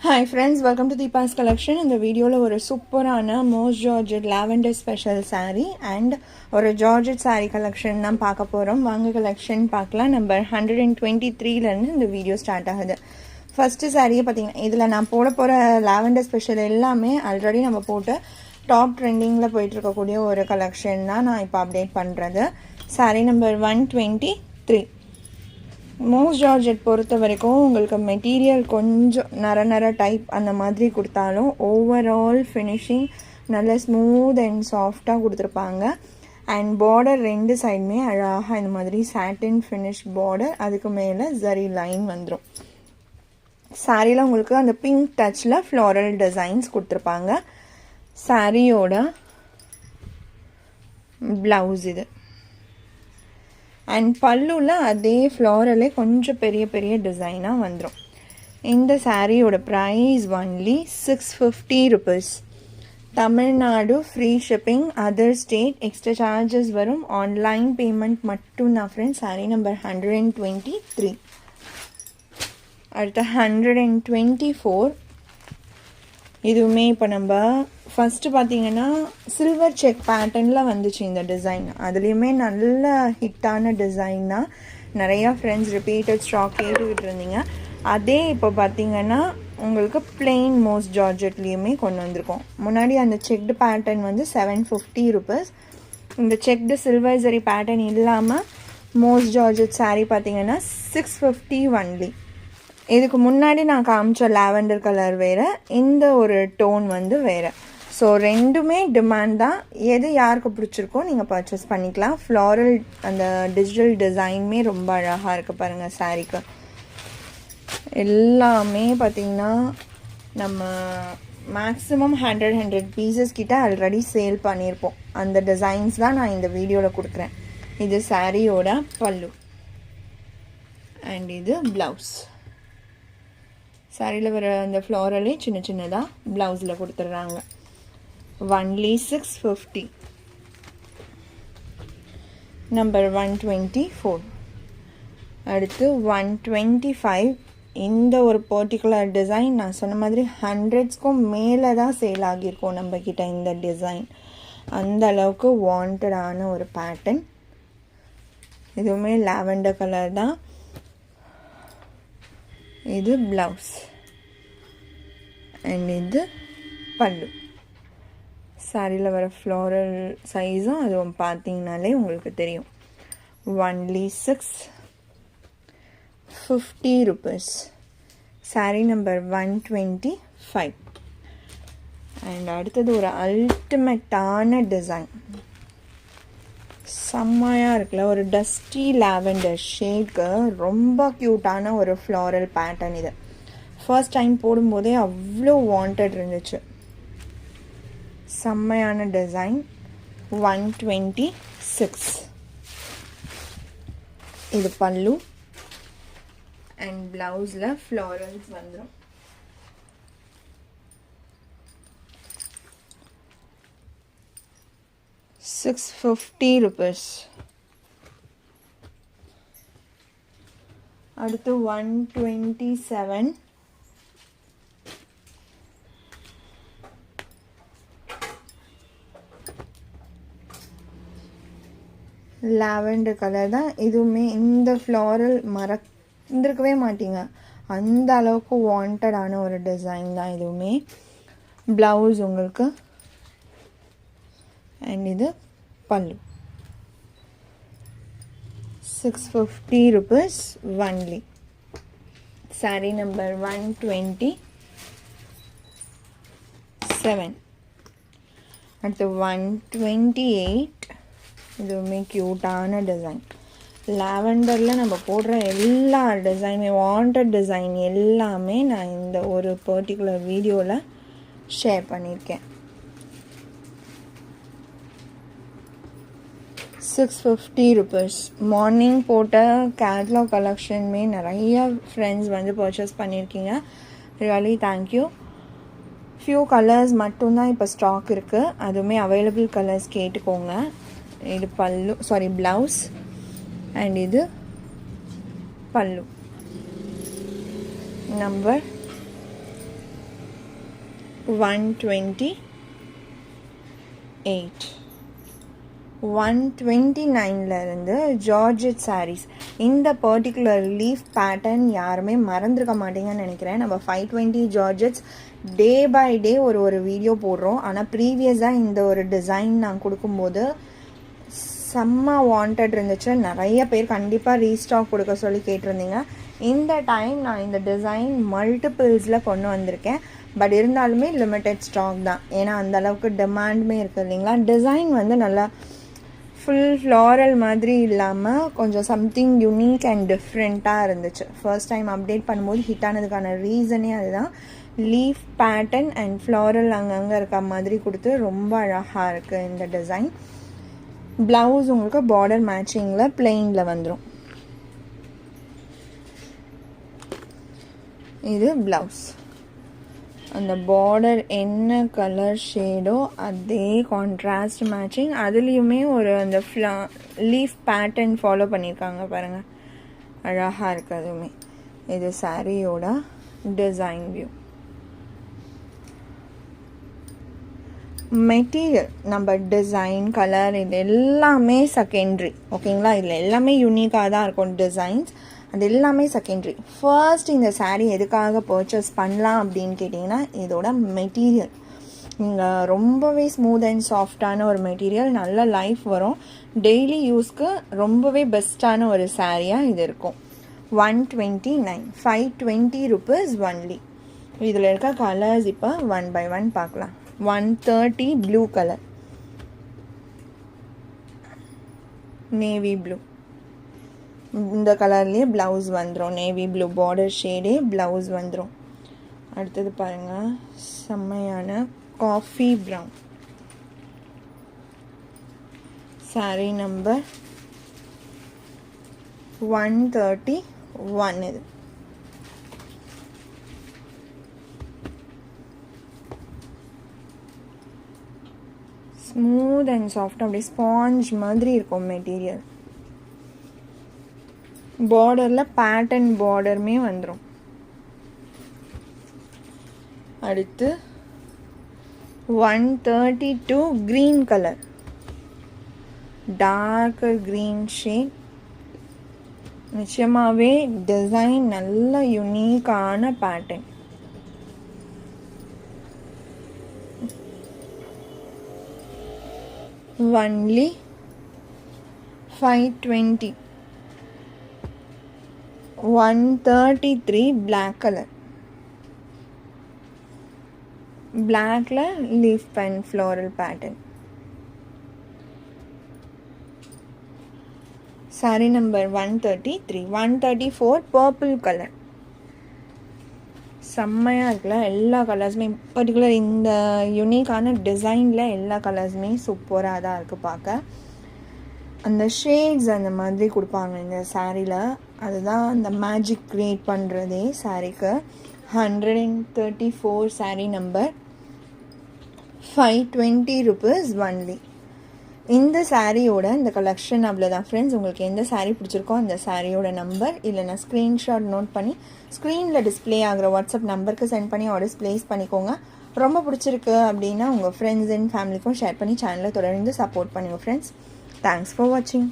Hi friends, welcome to Deepa's collection. In the video la oru superana Mos Georgette lavender special saree and oru Georgette saree collection nam paaka porom. Vaanga collection paakala number 123 la irundhu இந்த video start ஆகுது. First saree பாத்தீங்கன்னா இதுல நான் போட போற lavender special எல்லாமே already நம்ம போட்டு டாப் ட்ரெண்டிங்ல போயிட்டு இருக்க கூடிய ஒரு கலெக்ஷன் தான் நான் இப்போ அப்டேட் பண்றது. saree number 123. மோஸ் ஜார்ஜெட் பொறுத்த வரைக்கும் உங்களுக்கு மெட்டீரியல் கொஞ்சம் நர டைப் அந்த மாதிரி கொடுத்தாலும் ஓவரால் ஃபினிஷிங் நல்ல ஸ்மூத் அண்ட் சாஃப்டாக கொடுத்துருப்பாங்க. அண்ட் பார்டர் ரெண்டு சைடுமே அழகாக இந்த மாதிரி சாட்டின் ஃபினிஷ் பார்டர், அதுக்கு மேலே ஜரி லைன் வந்துடும். சாரியில் உங்களுக்கு அந்த பிங்க் டச்சில் ஃப்ளாரல் டிசைன்ஸ் கொடுத்துருப்பாங்க. சாரியோட ப்ளவுஸ் இது. அண்ட் பல்லுவில் அதே ஃப்ளாரலே கொஞ்சம் பெரிய பெரிய டிசைனாக வந்துடும். இந்த சாரியோட ப்ரைஸ் ஒன்லி 650 rupees. தமிழ்நாடு free shipping, other state extra charges வரும். ஆன்லைன் பேமெண்ட் மட்டும்தான் ஃப்ரெண்ட்ஸ். சாரி நம்பர் 123. அடுத்த 124. இதுவுமே இப்போ நம்ம ஃபஸ்ட்டு பார்த்தீங்கன்னா சில்வர் செக் பேட்டர்னில் வந்துச்சு இந்த டிசைன். அதுலேயுமே நல்ல ஹிட்டான டிசைன் தான். நிறையா ஃப்ரெண்ட்ஸ் ரிப்பீட்டட் ஸ்டாக் கேட்டுக்கிட்டு இருந்தீங்க. அதே இப்போ பார்த்தீங்கன்னா உங்களுக்கு பிளெயின் மோஸ் ஜார்ஜெட்லேயுமே கொண்டு வந்திருக்கோம். முன்னாடி அந்த செக்டு பேட்டர்ன் வந்து 750 rupees. இந்த செக்டு சில்வர் ஜரி பேட்டர்ன் இல்லாமல் மோஸ் ஜார்ஜெட் சாரீ பார்த்தீங்கன்னா 650 ஒன்லி. இதுக்கு முன்னாடி நான் காமிச்ச லாவெண்டர் கலர் வேறு, இந்த ஒரு டோன் வந்து வேறு. ஸோ ரெண்டுமே டிமாண்ட் தான். எது யாருக்கு பிடிச்சிருக்கோ நீங்கள் பர்ச்சேஸ் பண்ணிக்கலாம். ஃப்ளாரல் அந்த டிஜிட்டல் டிசைனுமே ரொம்ப அழகாக இருக்குது பாருங்கள். சாரீக்கு எல்லாமே பார்த்திங்கன்னா நம்ம மேக்ஸிமம் 100 பீசஸ் கிட்ட ஆல்ரெடி சேல் பண்ணியிருப்போம். அந்த டிசைன்ஸ் தான் நான் இந்த வீடியோவில் கொடுக்குறேன். இது சாரியோட பல்லு அண்ட் இது ப்ளவுஸ். சாரியில் வர அந்த ஃப்ளாரலே சின்ன சின்னதாக ப்ளவுஸில் கொடுத்துட்றாங்க. ஒன்லி 650. நம்பர் 124. அடுத்து 125. இந்த ஒரு பர்டிகுலர் டிசைன் நான் சொன்ன மாதிரி 100க்கும் மேலே தான் சேல் ஆகியிருக்கோம் நம்மக்கிட்ட இந்த டிசைன். அந்த அளவுக்கு வாண்டடான ஒரு பேட்டர்ன். இதுவுமே லாவெண்டர் கலர் தான். இது ப்ளவுஸ் அண்ட் இது பல்லு. சாரியில் வர ஃப்ளாரல் சைஸும் அதுவும் பார்த்தீங்கனாலே உங்களுக்கு தெரியும். Only 650 rupees. Sorry number 125. And அடுத்தது ஒரு அல்டிமேட்டான டிசைன், செம்மையாக இருக்குல்ல. ஒரு டஸ்டி லாவெண்டர் ஷேட்க்கு ரொம்ப க்யூட்டான ஒரு ஃப்ளாரல் பேட்டர்ன். இது ஃபர்ஸ்ட் டைம் போடும்போதே அவ்வளோ வாண்டட் இருந்துச்சு. செம்மையான டிசைன். 126. இது பல்லு அண்ட் ப்ளவுஸில் ஃப்ளாரல்ஸ் வந்துடும். ₹650. அடுத்து 127. லாவெண்டர் கலர் தான். இதுவுமே இந்த ஃப்ளாரல் மறந்துருக்கவே மாட்டீங்க, அந்த அளவுக்கு வாண்டடான ஒரு டிசைன் தான் இதுவுமே. ப்ளவுஸ் உங்களுக்கு அண்ட் இது பல்லு. 650 rupees only. Sorry number 127. அடுத்து 128. இதுவுமே க்யூட்டான டிசைன். லாவெண்டரில் நம்ம போடுற எல்லா டிசைனுமே வாண்டட் டிசைன் எல்லாமே நான் இந்த ஒரு பர்டிகுலர் வீடியோவில் ஷேர் பண்ணியிருக்கேன். 650 rupees. மார்னிங் போட்ட கேட்லாக் கலெக்ஷனுமே நிறைய ஃப்ரெண்ட்ஸ் வந்து பர்ச்சேஸ் பண்ணியிருக்கீங்க. Really thank you. ஃபியூ கலர்ஸ் மட்டும்தான் இப்போ ஸ்டாக் இருக்குது. அதுவுமே அவைலபிள் கலர்ஸ் கேட்டுக்கோங்க. இது பல்லு, சாரி ப்ளவுஸ் அண்ட் இது பல்லு. number 128 129 இருந்து ஜார்ஜெட் sarees. இந்த பர்டிகுலர் லீஃப் பேட்டர்ன் யாருமே மறந்துருக்க மாட்டீங்கன்னு நினைக்கிறேன். நம்ம 520 ஜார்ஜெட்ஸ் டே பை டே ஒரு வீடியோ போடுறோம். ஆனால் ப்ரீவியஸாக இந்த ஒரு டிசைன் நான் கொடுக்கும்போது செம்ம வாண்டட் இருந்துச்சு. நிறைய பேர் கண்டிப்பாக ரீஸ்டாக் கொடுக்க சொல்லி கேட்டிருந்தீங்க. இந்த டைம் நான் இந்த டிசைன் மல்டிபிள்ஸில் கொண்டு வந்திருக்கேன். பட் இருந்தாலுமே லிமிட்டட் ஸ்டாக் தான். ஏன்னா அந்தளவுக்கு டிமாண்டுமே இருக்குது இல்லைங்களா. டிசைன் வந்து நல்லா ஃபுல் ஃப்ளாரல் மாதிரி இல்லாமல் கொஞ்சம் சம்திங் யூனிக் அண்ட் டிஃப்ரெண்ட்டாக இருந்துச்சு. ஃபர்ஸ்ட் டைம் அப்டேட் பண்ணும்போது ஹிட் ஆனதுக்கான ரீசனே அதுதான். லீஃப் பேட்டர்ன் அண்ட் ஃப்ளாரல் அங்கங்கே இருக்க மாதிரி கொடுத்து ரொம்ப அழகாக இருக்குது இந்த டிசைன். ப்ளவுஸ் உங்களுக்கு பார்டர் மேட்சிங்கில் பிளெயினில் வந்துடும். இது ப்ளவுஸ். அந்த பார்டர் என்ன கலர் ஷேடோ அதே கான்ட்ராஸ்ட் மேட்சிங். அதுலேயுமே ஒரு அந்த லீஃப் பேட்டர்ன் ஃபாலோ பண்ணியிருக்காங்க பாருங்கள், அழகாக இருக்குது அதுவுமே. இது சாரியோட டிசைன் வியூ. மெட்டீரியல் நம்ம டிசைன் கலர் இது எல்லாமே செகண்ட்ரி, ஓகேங்களா. இதில் எல்லாமே யூனிக்காக தான் இருக்கும் டிசைன்ஸ், அது எல்லாமே செகண்ட்ரி. ஃபர்ஸ்ட் இந்த சாரீ எதுக்காக பர்ச்சேஸ் பண்ணலாம் அப்படின்னு கேட்டிங்கன்னா இதோட மெட்டீரியல். நீங்கள் ரொம்பவே ஸ்மூத் அண்ட் சாஃப்டான ஒரு மெட்டீரியல், நல்ல லைஃப் வரும். டெய்லி யூஸ்க்கு ரொம்பவே பெஸ்ட்டான ஒரு சாரியாக இது இருக்கும். 129 520 rupees ஒன்லி. இதில் இருக்க கலர்ஸ் இப்போ 1 by 1 பார்க்கலாம். 130 ப்ளூ கலர், நேவி ப்ளூ. இந்த கலர்லேயே ப்ளவுஸ் வந்துடும். நேவி ப்ளூ பார்டர் ஷேடே ப்ளவுஸ் வந்துடும். அடுத்தது பாருங்கள், செம்மையான காஃபி ப்ரௌன். சாரீ நம்பர் 131. இது ஸ்மூத் அண்ட் சாஃப்ட், அப்படியே ஸ்பாஞ்ச் மாதிரி இருக்கும் மெட்டீரியல். பார்டரில் பேட்டர்ன் பார்டருமே வந்துடும். அடுத்து 132 green colour, darker green shade. நிச்சயமாகவே டிசைன் நல்ல யூனிக்கான pattern. Only 520. 133 black color. Blackல leaf pen floral pattern. Saree number 133. 134 purple color. செம்மையாக இருக்குல்ல, எல்லா கலர்ஸுமே. பர்டிகுலர் இந்த யூனிக்கான டிசைனில் எல்லா கலர்ஸுமே சூப்பராக தான் இருக்குது பார்க்க. அந்த ஷேட்ஸ் அந்த மாதிரி கொடுப்பாங்க இந்த சாரியில், அதுதான் அந்த மேஜிக் க்ரியேட் பண்ணுறதே சாரீக்கு. 134 சாரீ நம்பர் 520 rupees ஒன்லி. இந்த சாரியோட இந்த கலெக்ஷன் அவ்வளோதான் ஃப்ரெண்ட்ஸ். உங்களுக்கு எந்த சாரீ பிடிச்சிருக்கோ அந்த சாரியோட நம்பர் இல்லைனா ஸ்க்ரீன்ஷாட் நோட் பண்ணி ஸ்க்ரீனில் டிஸ்பிளே ஆகிற வாட்ஸ்அப் நம்பருக்கு சென்ட் பண்ணி ஆர்டர்ஸ் ப்ளேஸ் பண்ணிக்கோங்க. ரொம்ப பிடிச்சிருக்கு அப்படின்னா உங்கள் ஃப்ரெண்ட்ஸ் அண்ட் ஃபேமிலிக்கும் ஷேர் பண்ணி சேனலை தொடர்ந்து சப்போர்ட் பண்ணுங்கள் ஃப்ரெண்ட்ஸ். தேங்க்ஸ் ஃபார் வாட்சிங்.